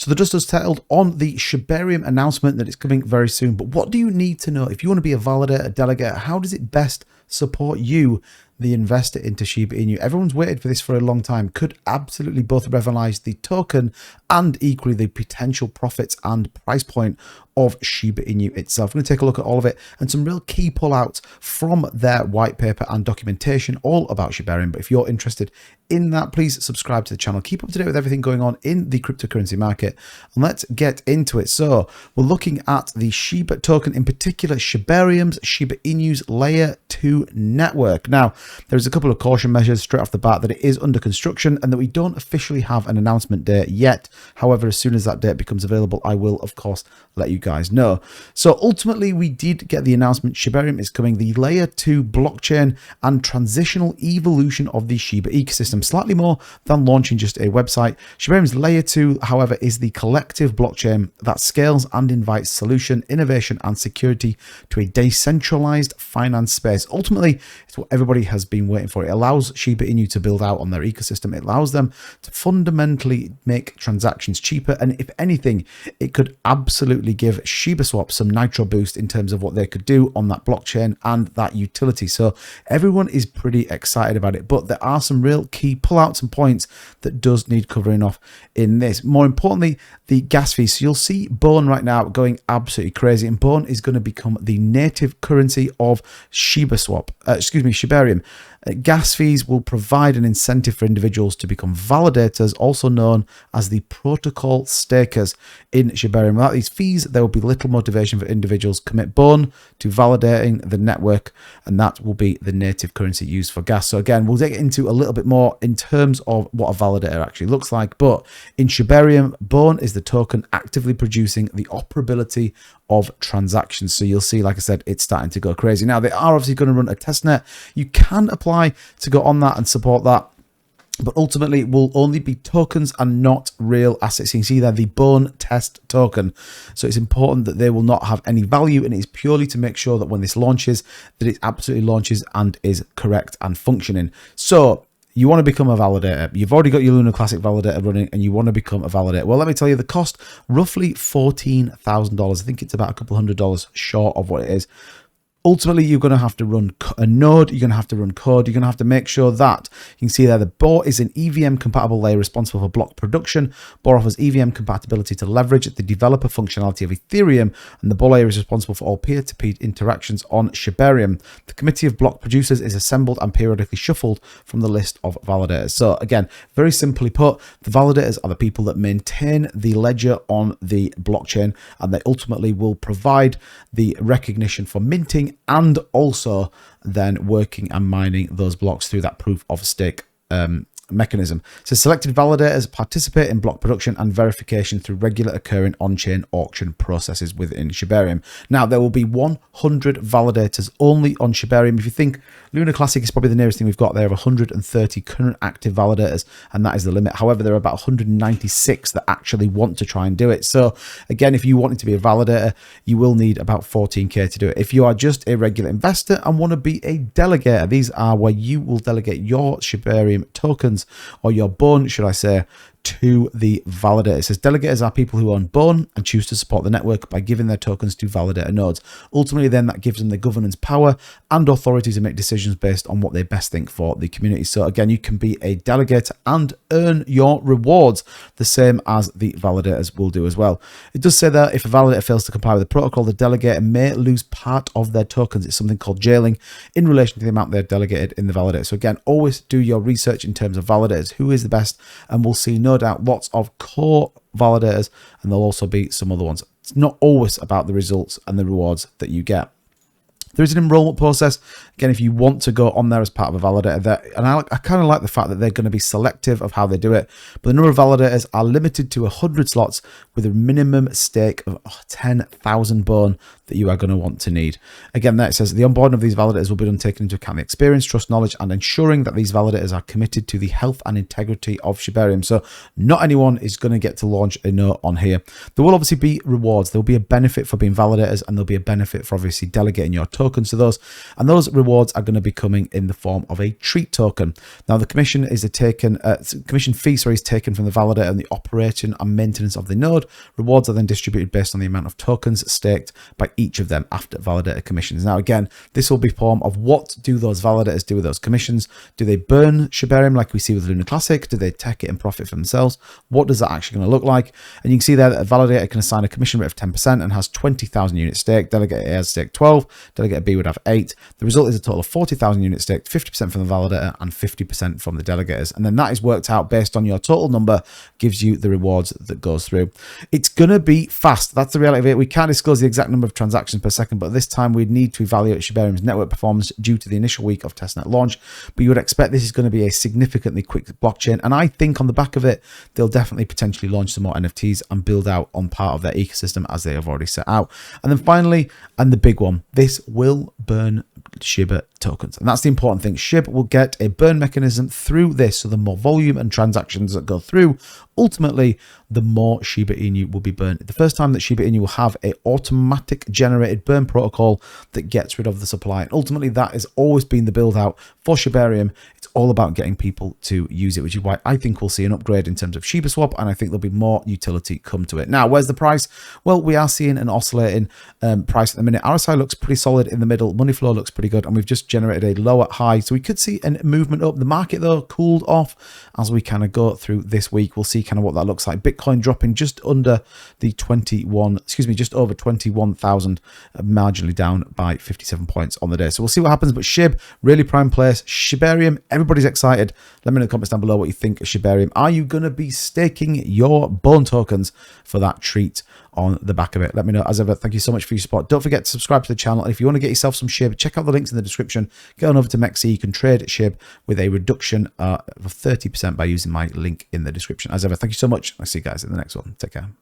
So the dust has settled on the Shibarium announcement that it's coming very soon. But what do you need to know if you want to be a validator, a delegate? How does it best support you, the investor, into Shiba Inu? Everyone's waited for this for a long time. Could absolutely both revolutionize the token and equally the potential profits and price point of Shiba Inu itself. We're going to take a look at all of it and some real key pullouts from their white paper and documentation all about Shibarium. But if you're interested in that, please subscribe to the channel. Keep up to date with everything going on in the cryptocurrency market. And let's get into it. So we're looking at the Shiba token, in particular Shibarium's Shiba Inu's layer 2 network. Now, there's a couple of caution measures straight off the bat that it is under construction and that we don't officially have an announcement date yet. However, as soon as that date becomes available, I will, of course, let you guys know. So ultimately, we did get the announcement. Shibarium is coming, the layer 2 blockchain and transitional evolution of the Shiba ecosystem, slightly more than launching just a website. Shibarium's layer 2, however, is the collective blockchain that scales and invites solution, innovation, and security to a decentralized finance space. Ultimately, it's what everybody has been waiting for. It allows Shiba Inu to build out on their ecosystem. It allows them to fundamentally make transactions cheaper. And if anything, it could absolutely give ShibaSwap some nitro boost in terms of what they could do on that blockchain and that utility. So everyone is pretty excited about it, but there are some real key pullouts and points that does need covering off in this. More importantly, the gas fees. So you'll see Bone right now going absolutely crazy, and Bone is going to become the native currency of Shibarium. Gas fees will provide an incentive for individuals to become validators, also known as the protocol stakers in Shibarium. Without these fees, there will be little motivation for individuals to commit Bone to validating the network, and that will be the native currency used for gas. So again, we'll dig into a little bit more in terms of what a validator actually looks like. But in Shibarium, Bone is the token actively producing the operability of transactions. So you'll see, like I said, it's starting to go crazy. Now, they are obviously going to run a testnet. You can apply to go on that and support that, but ultimately it will only be tokens and not real assets. You can see there the Bone test token. So it's important that they will not have any value, and it's purely to make sure that when this launches, that it absolutely launches and is correct and functioning. So you want to become a validator. You've already got your Luna Classic validator running and you want to become a validator. Well, let me tell you, the cost, roughly $14,000. I think it's about a couple $100 short of what it is. Ultimately, you're going to have to run a node, you're going to have to run code, you're going to have to make sure that, you can see there, the Bore is an EVM compatible layer responsible for block production. Bore offers EVM compatibility to leverage the developer functionality of Ethereum, and the Bore layer is responsible for all peer-to-peer interactions on Shibarium. The committee of block producers is assembled and periodically shuffled from the list of validators. So again, very simply put, the validators are the people that maintain the ledger on the blockchain, and they ultimately will provide the recognition for minting and also then working and mining those blocks through that proof of stake mechanism. So selected validators participate in block production and verification through regular occurring on-chain auction processes within Shibarium. Now, there will be 100 validators only on Shibarium. If you think Luna Classic is probably the nearest thing we've got there, of 130 current active validators, and that is the limit. However, there are about 196 that actually want to try and do it. So again, if you wanted to be a validator, you will need about 14K to do it. If you are just a regular investor and want to be a delegator, these are where you will delegate your Shibarium tokens, or your Bone, should I say, to the validator. It says delegators are people who own Bone and choose to support the network by giving their tokens to validator nodes. Ultimately, then that gives them the governance power and authority to make decisions based on what they best think for the community. So again, you can be a delegator and earn your rewards the same as the validators will do as well. It does say that if a validator fails to comply with the protocol, the delegator may lose part of their tokens. It's something called jailing in relation to the amount they're delegated in the validator. So again, always do your research in terms of validators, who is the best, and we'll see no doubt lots of core validators, and there'll also be some other ones. It's not always about the results and the rewards that you get. There is an enrollment process. Again, if you want to go on there as part of a validator, and I kind of like the fact that they're going to be selective of how they do it, but the number of validators are limited to 100 slots with a minimum stake of 10,000 Bone that you are going to want to need. Again, there it says the onboarding of these validators will be done taking into account the experience, trust, knowledge, and ensuring that these validators are committed to the health and integrity of Shibarium. So not anyone is going to get to launch a node on here. There will obviously be rewards. There will be a benefit for being validators, and there'll be a benefit for obviously delegating your tokens to those. And those rewards rewards are going to be coming in the form of a treat token. Now, the commission is commission fee is taken from the validator and the operation and maintenance of the node. Rewards are then distributed based on the amount of tokens staked by each of them after validator commissions. Now, again, this will be form of what do those validators do with those commissions? Do they burn Shibarium like we see with Lunar Classic? Do they take it and profit for themselves? What does that actually going to look like? And you can see there that a validator can assign a commission rate of 10% and has 20,000 units staked. Delegate A has staked 12. Delegate B would have 8. The result is a total of 40,000 units staked, 50% from the validator and 50% from the delegators. And then that is worked out based on your total number, gives you the rewards that goes through. It's going to be fast. That's the reality of it. We can't disclose the exact number of transactions per second, but this time we need to evaluate Shibarium's network performance due to the initial week of testnet launch. But you would expect this is going to be a significantly quick blockchain. And I think on the back of it, they'll definitely potentially launch some more NFTs and build out on part of their ecosystem as they have already set out. And then finally, and the big one, this will burn Shiba tokens. And that's the important thing. SHIB will get a burn mechanism through this. So the more volume and transactions that go through, ultimately, the more Shiba Inu will be burned. The first time that Shiba Inu will have a automatic generated burn protocol that gets rid of the supply. And ultimately, that has always been the build out for Shibarium. It's all about getting people to use it, which is why I think we'll see an upgrade in terms of Shiba Swap, and I think there'll be more utility come to it. Now, where's the price? Well, we are seeing an oscillating price at the minute. RSI looks pretty solid in the middle. Money flow looks pretty good, and we've just generated a lower high. So we could see a movement up. The market, though, cooled off as we kind of go through this week. We'll see kind of what that looks like. Bitcoin dropping just under the just over 21,000, marginally down by 57 points on the day. So we'll see what happens. But SHIB, really prime place. Shibarium, everybody's excited. Let me know in the comments down below what you think of Shibarium. Are you going to be staking your bone tokens for that treat on the back of it? Let me know. As ever, thank you so much for your support. Don't forget to subscribe to the channel. And if you want to get yourself some SHIB, check out the links in the description. Get on over to Mexi. You can trade SHIB with a reduction of 30% by using my link in the description. As ever, thank you so much. I'll see you guys in the next one. Take care.